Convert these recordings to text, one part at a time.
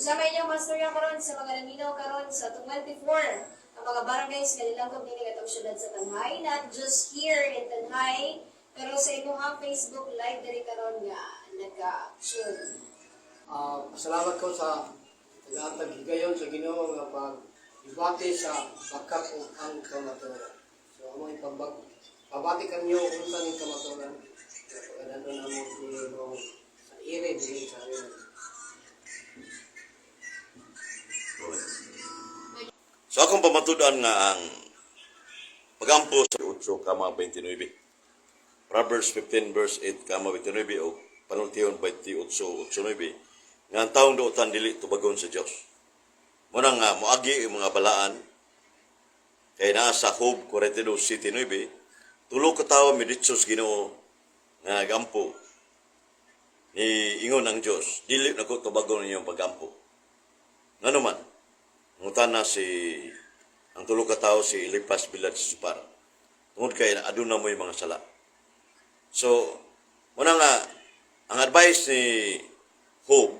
Usa may inyong mastorya karon sa mga naminaw karon sa 24 ang mga barangays nga nilangkob dinhi atong syudad sa Tanhay, not just here in Tanhay, pero sa inyong Facebook live diri karon nga nagka-tune. Salamat ko sa tagatag higayon sa Ginoo nga pag-ibati sa bakak o ang kamaturan. So amo pabati kanyo unsa ning kamaturan. Pagkadto namo Ginoo sa ire diri sa amin. So akong pamatudan nga ang pagampo sa 8:29. Proverbs 15 verse 8 29 o panultihon 28:9 nga ang taong duotan dili tubagon sa Dios. Muna nga moagi ang mga balaan kay naa sa Job 42:9 tulo ka tawo miditsos Ginoo nga gampo ni ingon ang Dios dili nako tubagon ninyong pagampo. Ngano man ngutana ang tulo ka tawo si Eliphaz bilad sa Supar. Tungod kay aduna mo yung mga sala. So, muna nga, ang advice ni Job,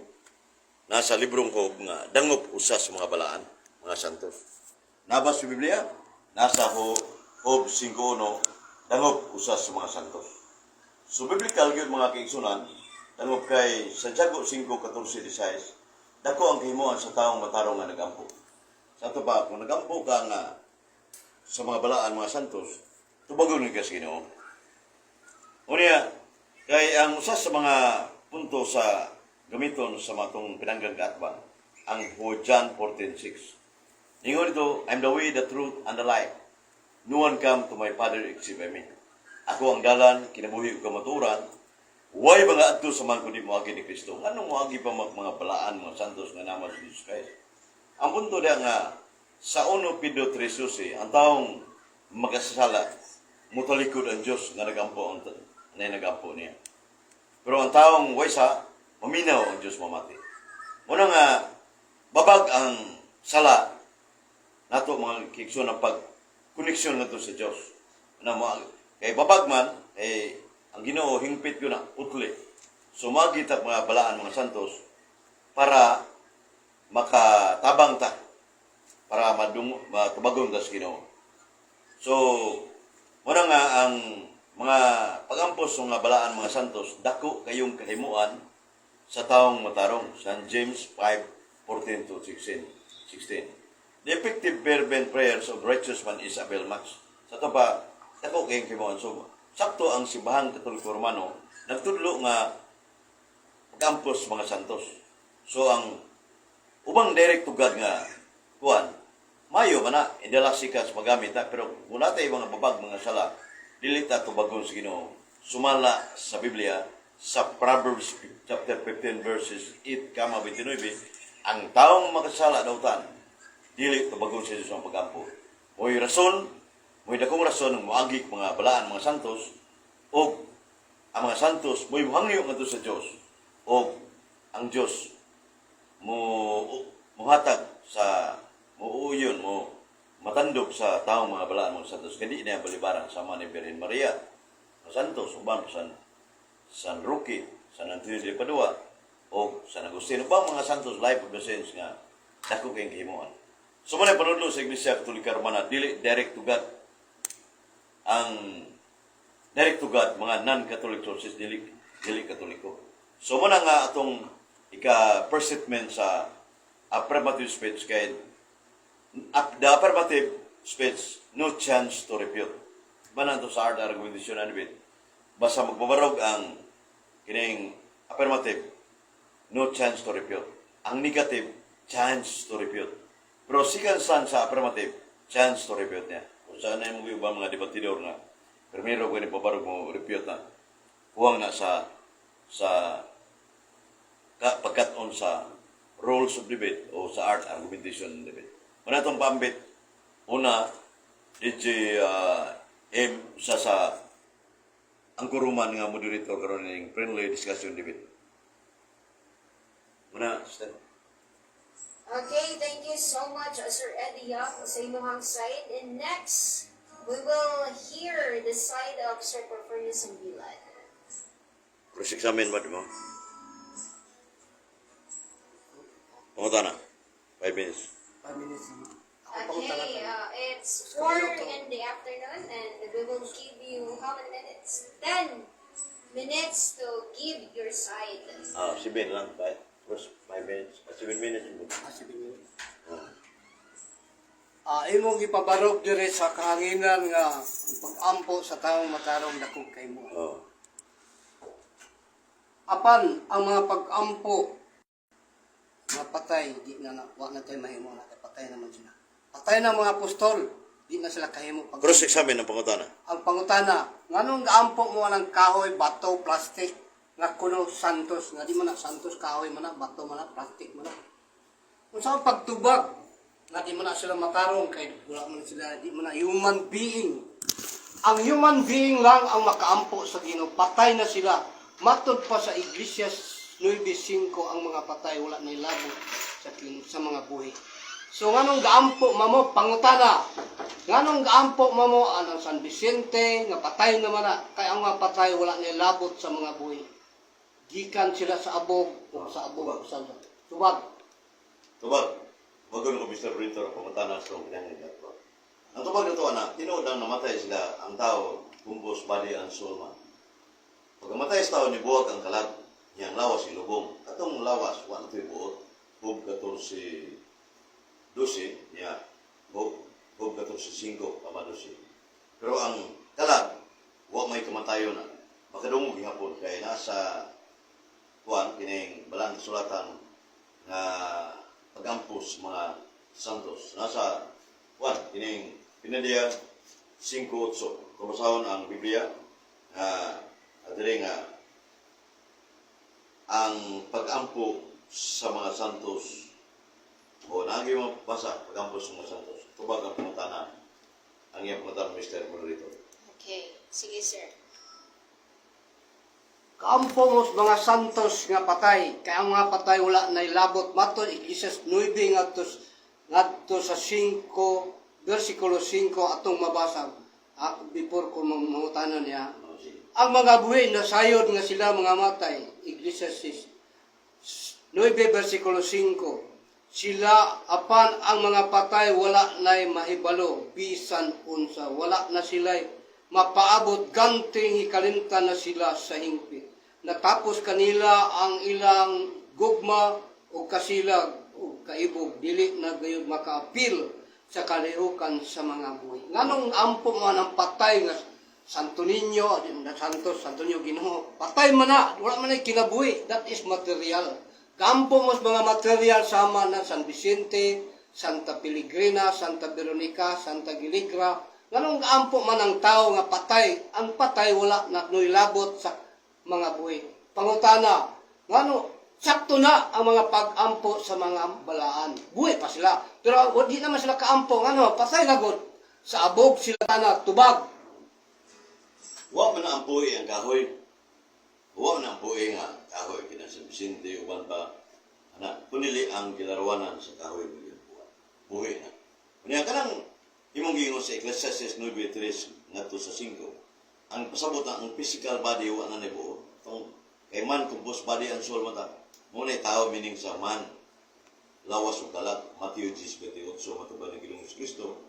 nasa librong Job nga, dangop usa sa mga balaan, mga santos. Nabas sa Biblia, nasa Job 5:1, dangop usa sa mga santos. So, biblical yun mga kaigsunan, dangop kay Santiago 5:14-16, dako ang kahimuan sa taong matarong nga nagampo. Sa ito pa, kung nagampo ka nga sa mga balaan, mga santos, tubagon ka sa Ginoo. Unya, kay ang usa sa mga punto sa gamiton sa matong pinanggang kaatbang, ang John 14:6. Ingon dito, I'm the way, the truth, and the life. No one come to my Father except by me. Ako ang dalan, kinabuhi ko kamaturan, way mga adto sa man kundi moagi ni Kristo. Anong moagi pa mga balaan, mga santos nga naman sa Jesus Christ? Ang punto dia nga, sa 1 Pedro 3:12, ang taong magkasala, mutalikod ang Diyos nga nagampo na nagampo niya. Pero ang taong waysa, maminaw ang Diyos mamati. Muna nga, babag ang sala, nato mga kiksyon ng pag-koneksyon nato sa Diyos. Kay babag man, ang Ginoo hingpit ko na, utli. So magita mga balaan, mga santos, para makatabang ta, para matubagon ta sa Ginoo. So, muna nga ang mga pagampos ng mga balaan, mga santos, dako kayong kahimuan sa taong matarong. San James 5:14-16. The effective fervent prayers of righteous man is avail much. Sa ito pa, dako kayong kahimuan. So, sakto ang Simbahang Katoliko Romano, nagtudlo nga pagampos mga santos. So, ang ubang direct to God nga kuan mayo man na indalasikas magamit na, pero kung natin mga babag mga sala dili ta tubagon sa Ginoo. Sumala sa Biblia sa Proverbs chapter 15 verses 8-29, ang taong makasala dautan dili tubagon sa Dios ang pagampo. Mo'y rason, mo'y dakong rason ng moagi mga balaan, mga santos, o ang mga santos mo'y muhangyo ngadto sa Dios, o ang Dios muhatag sa muuyon mo matandog sa taong mga balaan, mga santos. Hindi na balibarang sama ni Birhen Maria, mga santos, uban San Roque, San Antonio de Padua, o San Agustin, ubang mga santos, life of the saints nga dako kayong kahimuan. So muna panudlo sa Iglesia Katolika Romana, dili direct to God. Ang direct to God, mga non-Catholic sources, dili Katoliko. So muna nga atong first statement sa affirmative speech kay the affirmative speech, no chance to refute. Banan to sa art argumentation and bit. Basta magbabarog ang kining affirmative, no chance to refute. Ang negative, chance to refute. Pero second stand sa affirmative, chance to refute niya. Kung saan na yung mga debatidor na primero kung babarog mo refute na, huwag na sa pagkat-on sa rules of debate o sa art argumentation debate. Muna itong pambit, una, DJ sa ang kuruman nga moderator karon ng friendly discussion debate. Muna, Stan. Okay, thank you so much, Sir Eddie, sa inyong side. And next, we will hear the side of Sir Porfirio Sambilan. Cross-examine ba mo? pangutana. 5 minutes. 5 minutes. Ako pangutana Okay, tayo. it's 4 in the afternoon and we will give you how many minutes? 10 minutes to give your side. 7 lang. First 5 minutes. 7 minutes. 7 minutes. Imong ipabarog dire sa kahanginan nga ang pag-ampo sa taong matarong dakong kay mo. Oh. Apan ang mga pag-ampo nga patay, di na wa na tayo mahimo na patay naman sila. Patay na mga apostol, di na sila kahimo pag Cross-examine ng pangutana. ang pangutana, nganong gaampo mo ng kahoy, bato, plastic, nga kuno santos, nga di man na santos kahoy man na, bato man na, plastic man na. Kung saan pagtubag, nga di man na sila matarong, kay wala man sila, di man na human being. Ang human being lang ang makaampo sa Ginoo, patay na sila. Matod pa sa Iglesias 9:5 ang mga patay, wala na ilabo sa mga buhi. So nganong gaampo mamo pangutana? Nganong gaampo mamo anang San Vicente nga patay naman na kay ang mga patay wala na labot sa mga buhi. Gikan sila sa abog o sa abog sa tubag. Tubag. Magun ko Mr. Brintor pangutana sa kinahanglan dato. Ang tubag nito ana, tinuod ang namatay sila ang tao, kumbos, body and soul man. Pag namatay sa tao ni buhat ang kalag, niyang lawas ilubong. Katong lawas, wala ito'y buot. Hub 14, 12, niya. Hub 14, 5, tama 12. Pero ang kalag, wala may kamatayo na. Makadungog hapon kaya nasa kuwan, kining balang kasulatan na pag-ampos mga santos. Nasa kuwan, kining pinadiya 5:8. Kabasahon ang Biblia at rin nga ang pag-ampo sa mga santos o nagi mo basa pag-ampo sa mga santos. Tubag ang pangutana ang iyang pangutana Mr. Moderator. Okay, sige sir. Kaampo mo sa mga santos nga patay, kaya ang mga patay wala na ilabot. Matod Iglesias 9 ngadto sa 5, versikulo 5 atong mabasa. Before ko mangutanan niya. Ang mga buhi na sayod nga sila mga matay, Iglesias 9 versikulo 5. Sila apan ang mga patay wala na'y mahibalo, bisan unsa, wala na sila'y mapaabot ganting hikalimtan na sila sa hingpit. Natapos kanila ang ilang gugma o kasilag o kaibog, dili na gayud makaapil sa kalihukan sa mga buhi. Nganong ampo man ang patay nga Santo Niño, Santo Niño Ginoo, patay man na, wala man ay kinabuhi, that is material. Kampo mo sa mga material sama na San Vicente, Santa Pelegrina, Santa Veronica, Santa Giligra. Nganong kaampo man ang tao nga patay, ang patay wala na labot sa mga buhi. Pangutana, ngano sakto na ang mga pag-ampo sa mga balaan. Buhi pa sila, pero di naman sila kaampo, ngano patay na gud. Sa abog sila na tubag. Wa man na ang buhi ang kahoy. Wa na ang buhi nga kahoy kina sa Vicente uban pa ana kunili ang gilarwanan sa kahoy million buhi na. Unya kanang imong giingon sa Ecclesiastes 9:3 ngadto sa 5. Ang pasabot ang physical body wa na nibuo. Tong kay man kumpos body and soul mata. Mo na tao meaning sa man lawas ug kalag Matthew 10:28 matubang ng Ginoong Kristo.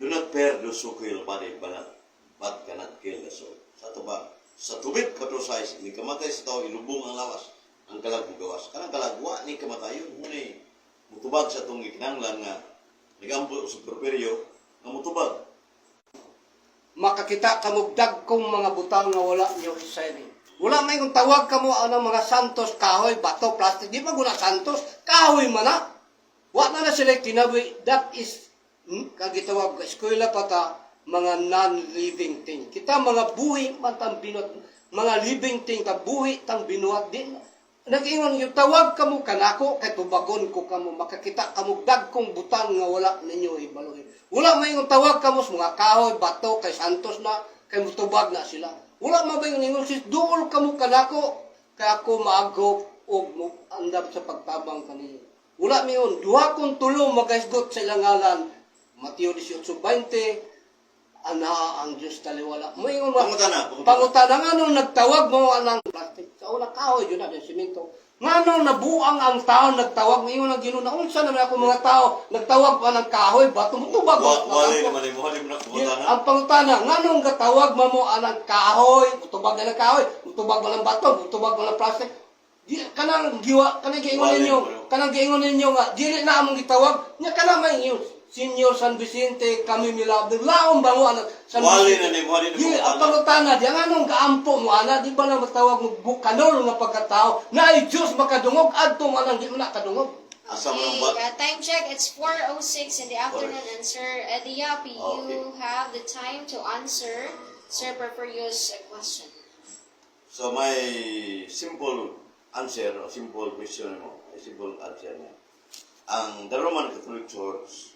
Do not pair the so-called body but cannot kill the soul. Sa tuba, sa tubig katrosais, ni kamatay sa tao, ilubong ang lawas, ang kalag gawas. Kanang kalagwa ni kamatayon, muna mutubag sa itong ikinanglan nga, nagampo sa perperyo, nga mutubag. Makakita kamugdag kong mga butang nga wala niyo isayri. Wala may kung tawag kamo ang mga santos, kahoy, bato, plastic, di ba guna santos, kahoy man na. Wala na sila kinabuhi, that is, kagitawag, eskwela pa ta, mga non-living thing. Kita mga buhi man tang binuat, mga living thing ta buhi tang binuat din. Nag-ingon yung tawag kamo kanako kay tubagon ko kamo makakita kamo dagkong butang nga wala ninyo ibaloy. Wala may yung tawag kamo sa mga kahoy, bato kay santos na kay mutubag na sila. Wala mabayong ingon sis duol kamo kanako kay ako maagop og andam sa pagtabang kaniyo. Wala mayon duha kong tulo magaisgot sa ilang ngalan. Mateo 18:20 ana ang Diyos taliwala. Mo ingon Pangutana. pangutana nga nung nagtawag mo anang plastic. Sa una kahoy yun na, yung simento. Ngano nabuang ang tao nagtawag ngayon ang Ginoo. Naunsa naman ako mga tao nagtawag pa ng kahoy ba tumutubag ba? Wali naman mo, wali mo na kumutana. Ang pangutana, nganong gatawag mo anang kahoy, utubag na ng kahoy, utubag mo ng bato, utubag mo ng plastic. Di kanang giwa, kanang giingon Wali ninyo, mo. kanang giingon ninyo nga dili na among gitawag. Nya kana may inyo, Senyor San Vicente, kami milabog. Laom ba mo anang San Wali Vicente? na ni mo, wali na Di, ang kumutana. pangutana, di ang anong gaampo mo ana, di ba na matawag mo bukanol nga pagkatao, na ay Diyos makadungog, adto man ang di mo na kadungog. Asa mo Okay, nang time check. It's 4:06 in the afternoon, and Sir Eddie Yapi, you have the time to answer Sir Porfirio's question. So my simple answer, o simple question mo, ay simple answer niya. Ang The Roman Catholic Church,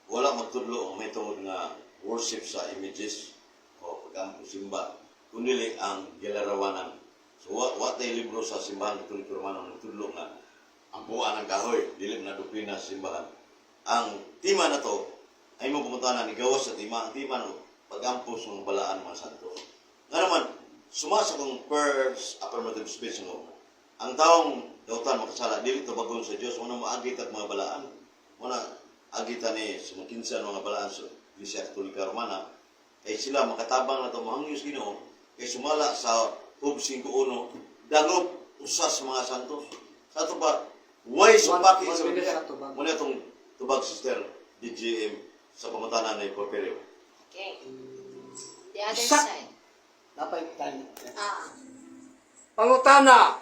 wala magtudlo ang may tungod nga worship sa images o pag-ampo simba, kundi ang gilarawanan. So what ay libro sa simbahan Katoliko Romano nagtudlo nga ang buwan ng kahoy, dili na dokrina sa simbahan. Ang tema na to ay mo pumuntahan ni gawas sa tema, ang tema ng pag-ampo sa mga balaan mga santo. Nga naman, sumasa kong first affirmative speech mo, ang taong dautan makasala, dili to bagon sa Diyos, muna maagit at mga balaan, muna agitan ni sumakinsan mga balaan sa Iglesia Katolika Romana, ay sila makatabang na ito mahangyos Ginoo, kay sumala sa Hub 5.1, dagop usas sa mga santos. Sa ito ba, why supaki sa Biblia? Muna itong tubag sister, DGM, sa pamatanan ni Porfirio. Okay. The other Sa- side. Napay tayo. Ah. Pangutana,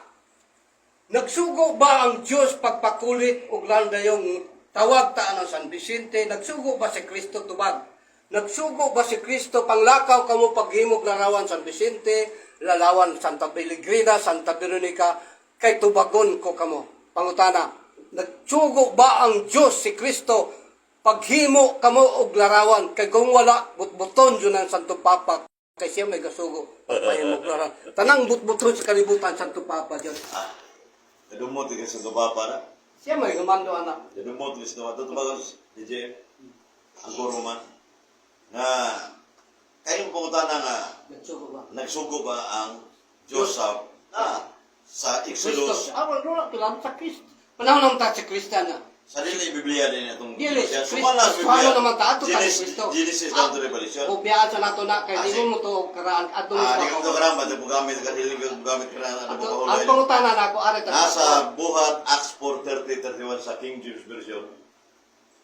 nagsugo ba ang Diyos pagpakulit og landayong tawag ta ng San Vicente? Nagsugo ba si Kristo tubag? Nagsugo ba si Kristo panglakaw kamo paghimog larawan San Vicente, lalawan Santa Pellegrina, Santa Veronica, kay tubagon ko kamo? Pangutana, nagsugo ba ang Diyos si Kristo paghimo kamo og larawan kay kung wala butbuton yun ang Santo Papa kay siya may gasugo pagpahimog larawan. Tanang butbuton sa kalibutan Santo Papa Diyos. Nadumot ka sa gaba para. Siya may humando anak. Nadumot ka sa gaba. Tutubagan sa DGM, ang Roman, na kayong pangutana nga, Nagsugo ba? nagsugo ba ang Diyos sa Exodus? Wala kilam sa Kristo. Panahon naman tayo sa Kristiyan na. Sa dili Biblia din itong Dili, Biblia. Kristo. Sumala sa Suhalo Biblia. naman tayo sa Genesis- Kristo. Genesis down to Revelation. Bubiyaan sa nato na kay di sige. mo to karaan adto mo Di ka pa. ito karamba, di mo gamit ka, dili ka gamit ka na Ang pagkahulay. pangutana na ako ari ta. Nasa buhat Acts 4:30-31 sa King James Version,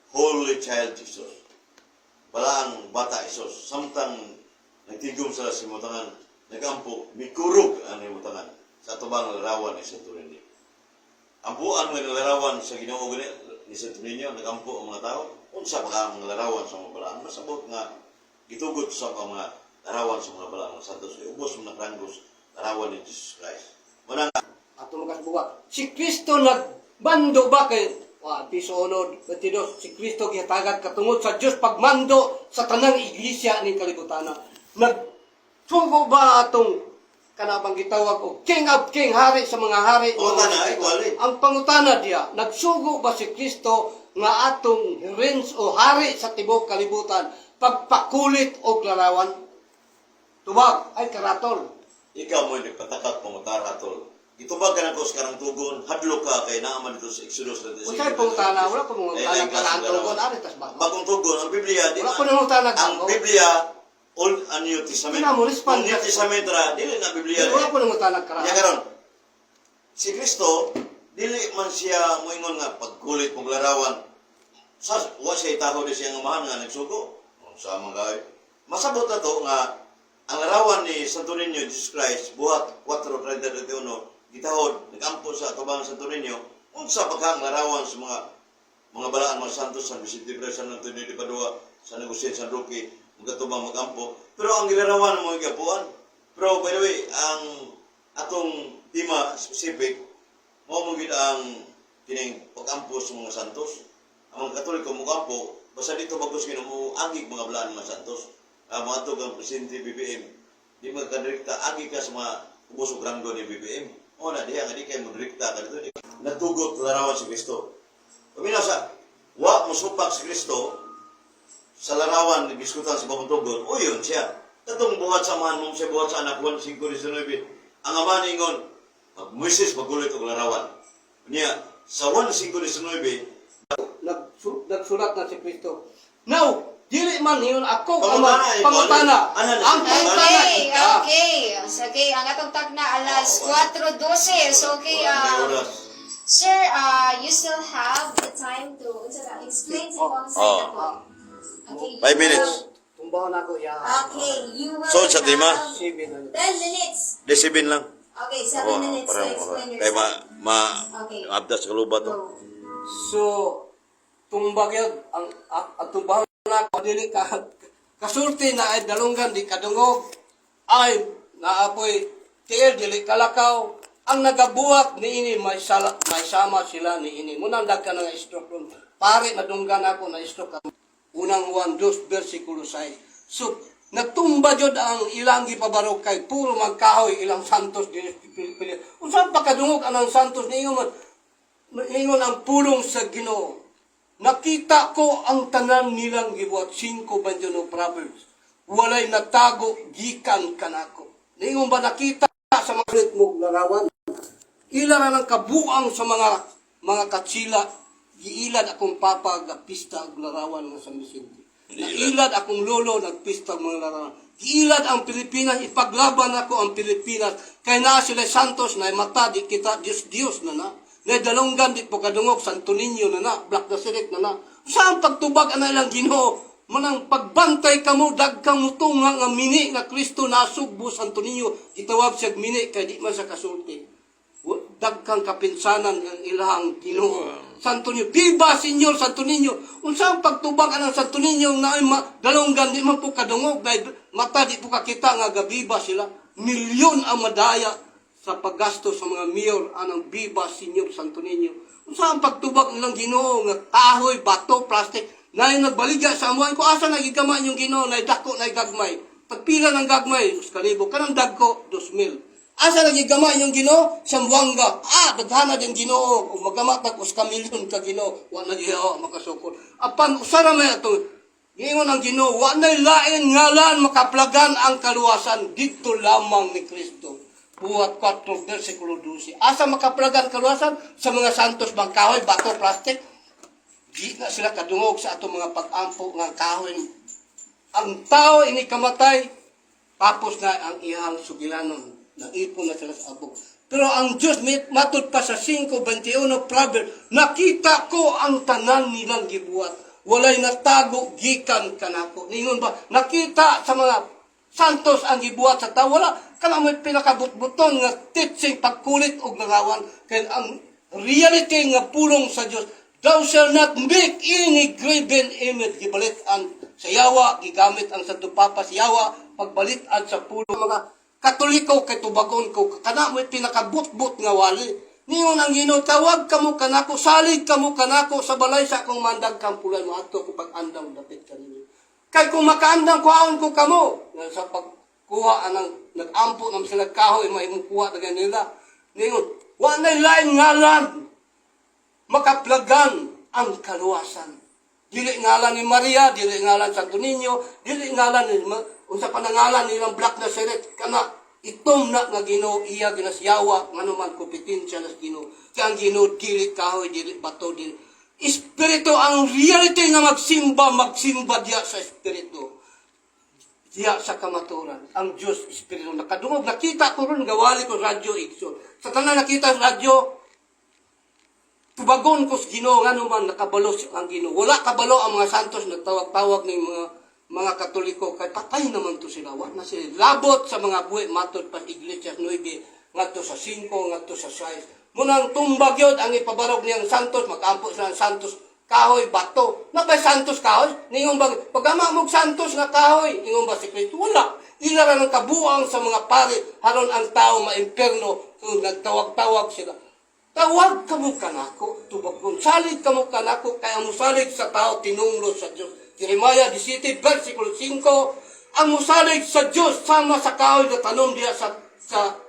Holy Child Jesus. Wala ang bata Jesus. Samtang nagtigom sila sa imutangan, nagampo, mikurog ang imutangan sa tubang larawan ni Santo Niño. Ang buwan ng larawan sa Ginoo ni Santo Niño, nagampo ang mga tao, unsa pa ka ang larawan sa mga balaan. Masabot nga, gitugot sa mga larawan sa mga balaan ng Santos. Ubos mo na kranggos, larawan ni Jesus Christ. Muna nga, Ato makas buwa. Si Kristo nagbando ba kay piso 1, 22, si Kristo gihatagan katungod sa Dios pagmando sa tanang iglesia ning kalibutan. Nagsugo ba atong kanabang gitawag og King of King, hari sa mga hari? O, tana, ito, ali. Ang pangutana diya, nagsugo ba si Kristo nga atong rins o hari sa tibok kalibutan pagpakulit og larawan? Tubag ay karatol. ikaw mo nagpatakat pangutara tol. Itubag ka na ko sa karang tugon, hadlo ka kay naaman dito sa Exodus. Usay pangutana, wala ko mga Lain-lain kanang klase tugon larawan. ari tas ba? Bagong tugon, ang Biblia, di Wala ba? ko nang utana Ang Biblia, Old and New Testament. Tina mo, respond Ang New ka. Testament ra, dili na Biblia. Wala ko nang utana Kaya karatol. karon, si Kristo, dili man siya moingon nga pagkulit mong larawan. Wa siya itaho di siya nga mahal nga nagsugo. Sa mga masabot na to nga ang larawan ni Santo Niño Jesus Christ buhat 4:31 gitahod nagampo sa atubang Santo Niño unsa pagka ang larawan sa mga balaan mga santos San Vicente Ferrer, San Antonio de Padua, San Agustin, San Roque magatubang magampo pero ang gilarawan mo igapuan. Pero by the way, ang atong tema specific mao mo gid ang kining pagampo sa mga santos. Ang mga Katoliko mo kampo, basta dito bagos mo agig mga balaan mga santos. Mga tug ang presidente BBM, di magkadirekta, agig ka sa mga ubos o granggo ni BBM. O na, diya nga di kayo magdirekta ka dito. Natugot larawan si Kristo. Pamina sa, wa mo supak si Kristo sa larawan ni Biskutan sa Babantugon, o yun siya. Tatong buhat sa manong siya, buhat sa anak 1:5-19. ang ama ningon, Moises magulit og larawan. Niya, sa 1:5-19, Nagsulat na si Kristo. Now, dili man yun ako Pangutana, pangutana. ano na Ang siya? pangutana. Okay. Sige, ang atong tagna alas 4:12. So, okay, oras. sir, you still have the time to explain sa ibang side Oh. ako. Okay, 5 minutes. Tumbao na ko ya. Okay, you will So, sa tema? have 10 minutes. Decibin lang. Okay, 7 minutes to explain Kaya yourself. ma Okay. abdas sa kaluba to. Go. So, tumbag yun. Ang tumbao na ko, dili ka, kasulti na ay dalunggan, di kadungog. Ay, naapoy, tiil, dili kalakaw. Ang nagabuhat ni ini, may sama sila ni ini. Munang ka nga stroke ron. Pare, nadunggan ako na stroke. Unang Juan 2, versikulo 6. So, nagtumba jud ang ilang gipabarok kay puro magkahoy ilang santos dili pili. Unsa pa kadungog anang santos niingon ingon ang pulong sa Ginoo. Nakita ko ang tanan nilang gibuhat 5:21 Proverbs. Walay natago gikan kanako. Niingon ba nakita sa mga ritmo larawan? Ila na ng kabuang sa mga katsila giilad akong papa pista og larawan nga sa Misinti. Nailad akong lolo nagpista og mga larawan. Giilad ang Pilipinas, ipaglaban ako ang Pilipinas. Kay naa sila santos na mata di kita Dios na na. Na dalunggan di po kadungog Santo Niño na na, Black the Sirik na na. Saan pagtubag ana ilang Ginoo? Manang pagbantay kamo dagkang mutunga nga mini nga Kristo nasugbo Santo Niño. Gitawag siya mini kay di man sa kasulti. Dagkang kapinsanan ang ilahang Ginoo. Santo Niño, viva Señor Santo Niño. Unsang pagtubag anang Santo Niño na dalunggan di man po kadungog dahil mata di po kakita nga gabiba sila. Milyon ang madaya sa paggasto sa mga mayor anang viva Señor Santo Niño. Unsang pagtubag nilang Ginoo nga kahoy, bato, plastic na nagbaligya sa amuan ko asa nagigama yung Ginoo na dako na gagmay. Pagpila ng gagmay, 2,000 kanang dagko 2,000. Asa nagigama yung Ginoo? Sambuanga. Daghana din Ginoo. Kung magamatag us ka milyon ka Ginoo, wa na diha makasukol. Apan usara may ato. Giingon ang Ginoo, wa nay lain ngalan makaplagan ang kaluwasan dito lamang ni Kristo. Buhat 4 versikulo 12. Asa makaplagan kaluwasan sa mga santos bang kahoy, bato, plastic? Di na sila kadungog sa ato mga pag-ampo nga kahoy. Ang tao ini kamatay, tapos na ang iyang sugilanon. Naipon na sila sa abog. Pero ang Diyos, matod pa sa 5:21 Proverbs, nakita ko ang tanan nilang gibuhat. Walay natago, gikan kanako. Ningon ba, nakita sa mga santos ang gibuhat sa tao. Wala ka na may pinakabutbuton nga teaching, pagkulit o nagawan. Kaya ang reality nga pulong sa Diyos, thou shall not make any graven image. Gibalitan sa yawa, gigamit ang Santo Papa sa yawa, pagbalitan sa pulong mga Katoliko kay tubagon ko kana mo pinakabut-but nga wali. Niyon ang Ginoo tawag kamo kanako, salig kamo kanako sa balay sa akong mandag kang pulay mo adto ko pag-andam dapit kanimo. Kay kung makaandam kuhaon ko kamo sa pagkuha anang nag-ampo ng sila kahoy may mukuha na ganila. Niyon wa nay lain ngalan makaplagan ang kaluwasan. Dili ngalan ni Maria, dili ngalan Santo Niño, dili ngalan ni unsa pa nangalan nilang Black the Sirik kana itom na nga Ginoo iya ginasyawa nganuman kompetensya nas Ginoo. Kaya ang Ginoo dili kahoy, dili bato, dili espiritu ang reality nga magsimba diya sa espiritu. Diya sa kamaturan. Ang Dios espiritu nakadungog nakita ko ron gawali ko radyo igsoon. Sa tanan nakita sa radyo tubagon ko sa Ginoo nganuman nakabalo ang Ginoo. Wala kabalo ang mga santos nagtawag-tawag ng mga Katoliko kay patay naman to sila. Wa na sila labot sa mga buhi matod pa Iglesia 9 ngadto sa 5 ngadto sa 6. Munang tumbag yun ang ipabarog niyang santos magampo sa santos kahoy bato. Nabay santos kahoy ningon ba pagama mog santos nga kahoy ingon ba si Kristo wala. Ila ra ng kabuang sa mga pare haron ang tao maimperno kung nagtawag-tawag sila. Tawag kamo kanako, tubagon. Salig kamo kanako, kaya musalig sa tao, tinunglo sa Diyos. Jeremiah 17, versikulo 5, ang musalig sa Diyos, sama sa kahoy na tanom diya sa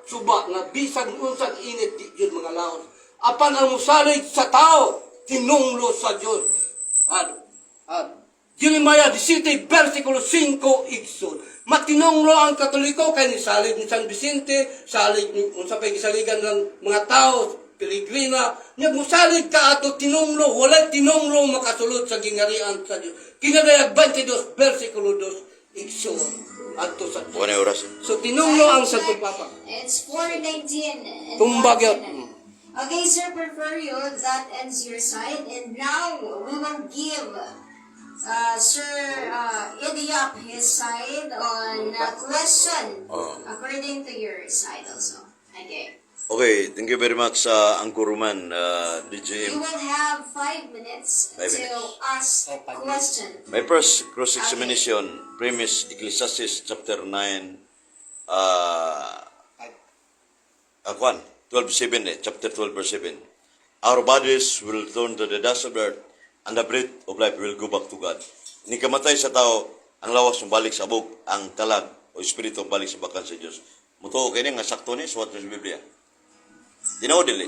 suba, na bisag unsang init di yun mga laos. Apan ang musalig sa tao, tinunglo sa Diyos. Jeremiah 17, versikulo 5, igsoon. Matinongro ang Katoliko kay ni salig ni San Vicente, salig ni unsa pay gisaligan ng mga tao, Piligrina, nya musalig ka ato tinongro, walay tinongro makasulod sa gingarian sa Dios. Kinadayag 22, versikulo 2, igsoon. Adto sa Dios. Wala oras. So tinongro ang Santo Papa. It's 4:19. Tumbag yun. Okay, Sir Porfirio, that ends your side. And now, we will give Sir Idiap his side on question according to your side also. Okay. Okay, thank you very much sa Angkuruman, DJ. You will have 5 minutes 5 to minutes. ask question. My first cross-examination, premise Ecclesiastes chapter 9, 12:7, chapter 12, verse 7. Our bodies will turn to the dust of the earth, and the breath of life will go back to God. Ni kamatay sa tao, ang lawas ng balik sa bug, ang kalag o espiritu balik sa bakan sa Diyos. Mutuo kayo nga sakto ni suwat sa Biblia. Dinaw dili.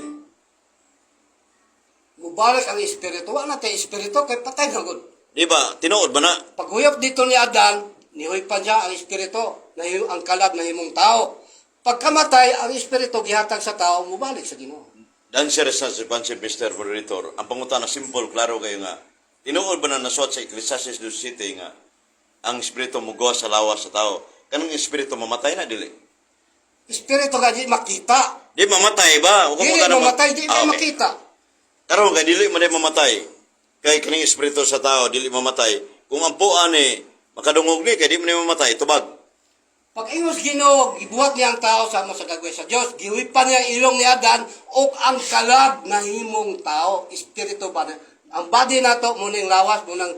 Mubalik ang espiritu, wala tayo espiritu kay patay na gud. Di ba? Tinuod ba na? Paghuyap dito ni Adan, nihoy pa niya ang espiritu, ang kalag na himong tao. Pagkamatay, ang espiritu gihatag sa tao, mubalik sa Ginoo. Dancer sa si Pansip, Mr. Moderator. Ang pangutan na simple, klaro kayo nga. Tinuod ba na nasuot sa Ecclesiastes 2:7 nga ang espiritu mugawa sa lawas sa tao? Kanang espiritu mamatay na dili? Espiritu nga di makita. Di mamatay ba? Huwag Dili mo ka mamatay, di okay. makita. Karon kay dili man mamatay. Kay kining espiritu sa tao dili mamatay. Kung ang puan ni makadungog ni kay di man mamatay tubag. Pag ingos Ginoo, gibuhat niya ang tao sa mo sa gagawin sa Dios, giwipan niya ang ilong ni Adan o ang kalag na himong tao, espiritu ba na. Ang body nato mo ning lawas mo nang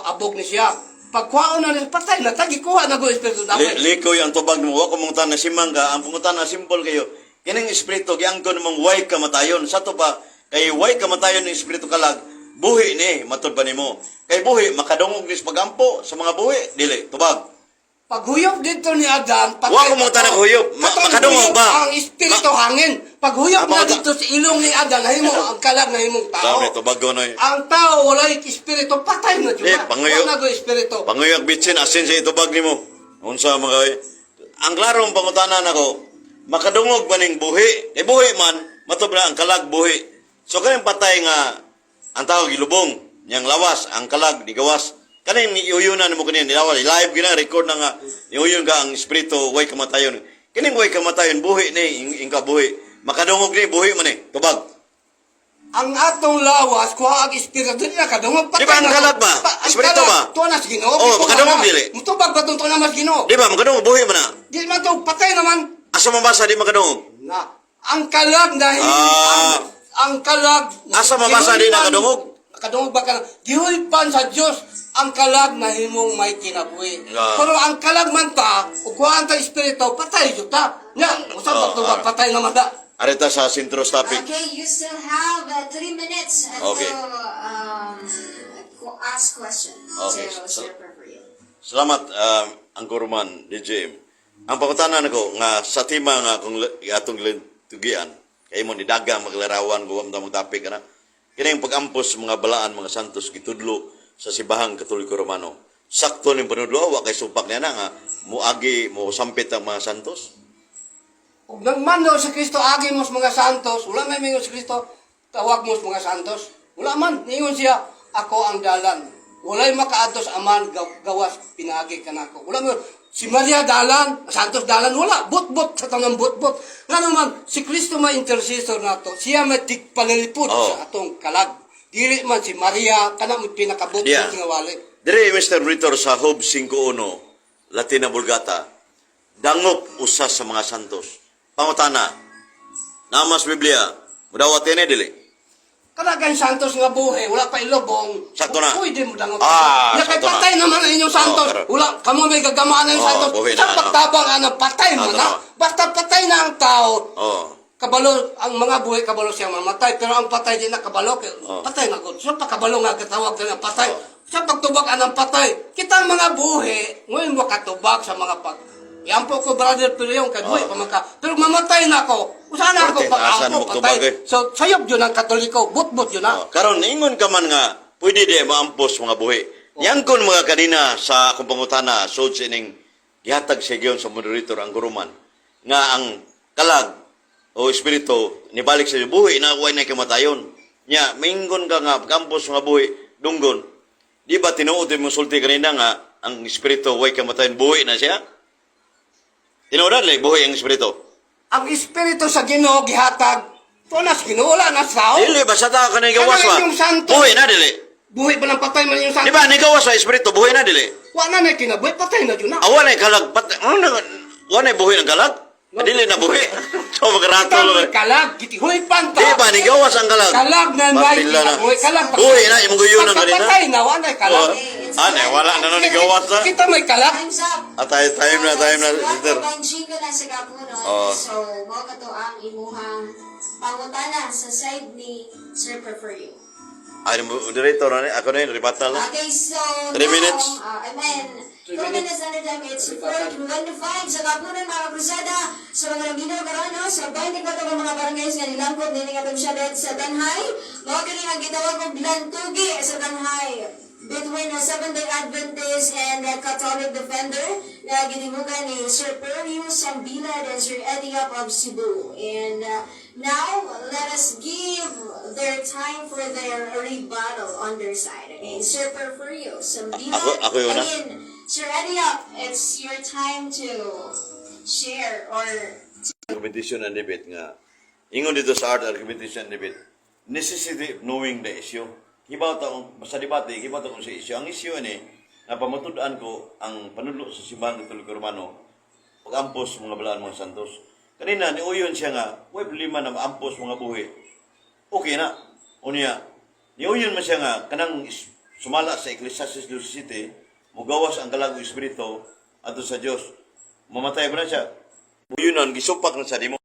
abog ni siya. Pagkuhaon na niya, patay na, tagikuha na go espiritu naman. Likoy ang tubag mo. Wa ko mungutan na simang ka. Ang pangutan na simple kayo. Kining espiritu gianggon mong way kamatayon. Sa to pa kay way kamatayon ng espiritu kalag, buhi ni matud pa nimo. Kay buhi makadungog ni sa pagampo sa mga buhi dili tubag. Paghuyop dito ni Adan, patay Wa ko mo tanang huyop. Makadungog ba? Ang espiritu hangin. Paghuyop na dito sa ilong ni Adan, himo ang kalag na himong tao. Tama tubag ko noy. Ang tao walay espiritu, patay na Eh, diba? panguyop. Wala go espiritu. Panguyag bitsin asin sa itubag nimo. Unsa mga ang klarong pangutanan ako, makadungog ba ning buhi? Eh buhi man, matubra ang kalag buhi. So kaning patay nga ang tao gilubong, niyang lawas, ang kalag di gawas. Kaning iuyunan mo kanin nilawas, live gina record na nga iuyun ka ang espiritu way kamatayon. Kining way kamatayon buhi ni ingka buhi. Makadungog ni buhi man tubag. Ang atong lawas, kuha ang espiritu, di na kadungog, patay Di ba ang na. kalag ba? Espiritu ba? Tuwa na sa Ginoo. Oh, makadungog dili. Mutubag ba itong tuwa na mas Ginoo? Di ba makadungog buhi man na? Di man ito, patay naman. Asa mabasa di makadungog? Na, ang kalag dahil, ang kalag. Asa mabasa di nakadungog? Kadungog ba ka? Gihulpan sa Diyos ang kalag na himong may kinabuhi. Ah. Pero ang kalag man ta, o kuhaan ta espiritu, patay yun ta. Nga, usap ba patay naman da. Arita sa Sintros topic. Okay, you still have 3 minutes Okay. to ask question Okay. to Sir Porfirio. Salamat, ang Kuruman, DJ. Ang pangutanan ko, nga sa tima nga kung atong tugian, kayo mo ni dagang maglarawan, guwam na magtapik, na. Kini pag-ampos mga balaan, mga santos, gitudlo sa Sibahang Katoliko Romano. Sakto ng panudlo, wa kay supak niya na nga, muagi, mo sampit ang mga santos. Kung nagmando sa Kristo, agi mo sa mga santos, wala may mingon sa Kristo, tawag mo sa mga santos. Wala man, ningon siya, ako ang dalan. Wala'y makaatos aman, gawas, pinagi ka na ako. Wala mo, si Maria dalan, santos dalan, wala. Bot-bot sa tanang bot-bot. Nga naman, si Kristo may intercessor na to. Siya may tigpanalipod sa atong kalag. Dili man si Maria, kana mo pinakabot Yeah. nga wali. Dire, Mr. Ritor, sa Job 5.1, Latina Vulgata, dangop usas sa mga santos. Pangutana, namas Biblia, mudawat yan dili. Kanagan santos nga buhay, wala pa ilobong. Sakto na. Pwede mo dangot. Ah, Ya kay sakto na. patay naman ang inyong santos. pero- Wala, kamo may gagamaan ng Oh, santos. buhay Sa na, pagtabang ano, patay mo Sakto na. na. Basta patay na ang tao. Oh. Kabalo, ang mga buhay kabalo siya mamatay. Pero ang patay din na kabalo, Oh. patay na gud. So pagkabalo nga katawag na patay. Oh. Sa pagtubag anang patay. Kita ang mga buhay, ngayon makatubag sa mga pag... Yan po ko, brother, pero yung kay buhay, pamangka. Pero mamatay na ako. Usahan ako Korte, pag asan ako mo tubag, patay. eh? So, sayop yun ang Katoliko. But-but yun na. Karon ingon ka man nga, pwede di maampos mga buhi. Yang kon mga kanina sa akong pangutana, so sining gihatag sa giyon sa moderator ang guruman, nga ang kalag o espiritu nibalik sa buhi na way na kamatayon. Nya, mingon ka nga, kampos nga buhi, dunggon. Di ba tinuod mo sulti kanina nga, ang espiritu way kamatayon, buhi na siya? Tinuodan lang, buhi ang espiritu. Ang espiritu sa Ginoo gihatag tunas Ginoo wala na sao. Dili, basta ta ka na igawas wa. Kaya yung santo. Buhi na, dili. Buhi pa ng patay man yung Di santo. ba, nigawas wa espiritu, buhi na, dili. Wa na kinabuhi patay na jud na. Awa na kalag, wala na buhi ng kalag? Dili na buhi. So, magkarato Ikaw lang. may kalag gitihoy panta. Di ba, nigawas ang kalag? Kalag na may Patila na. kinabuhi kalag. Buhi na, yung guyo ng kanina. Pagkapatay na wa na kalag. Wala na nung nigawas na. Kita may kalag. Time's up. Time na, sister. Panjing ko na sa kapuno. Oo. So, mo ka to ang imuhang pangutana sa side ni Sir Prefer You. Ay, moderator na ako na yun, ribata lang. Okay, so 3 minutes. I mean, 2 minutes na time, it's 4:25 sa kapunan mga krusada. So mga nabinaw karon no, sa 24 ka mga barangays nga nilangkod nini nga syudad sa Tanhay. Mao kini ang gitawag og Lantugi sa Tanhay. Between the Seventh-day Adventist and the Catholic Defender na ginimugan ni Sir Perio Sambilad and Sir Eddie Yap of Cebu. And now, let us give their time for their rebuttal on their side. Okay, Sir Perio Sambilad. Ako yung una? Sir Eddie Yap, it's your time to share or Argumentation and debate nga. Ingon dito sa art argumentation and debate. Necessity of knowing the issue. Hibaw taong sa debate, hibaw taong sa issue. Ang issue ni na pamatudan ko ang panudlo sa simbahan Katoliko Romano pag-ampos mga balaan mga santos. Kanina niuyon siya nga, way problema na maampos mga buhi. Okay na. Unya, niuyon man siya nga kanang sumala sa Ecclesiastes 2:7, mugawas ang kalago espiritu ato sa Dios. Mamatay ba na siya? Uyunan, gisupak na sa dimo.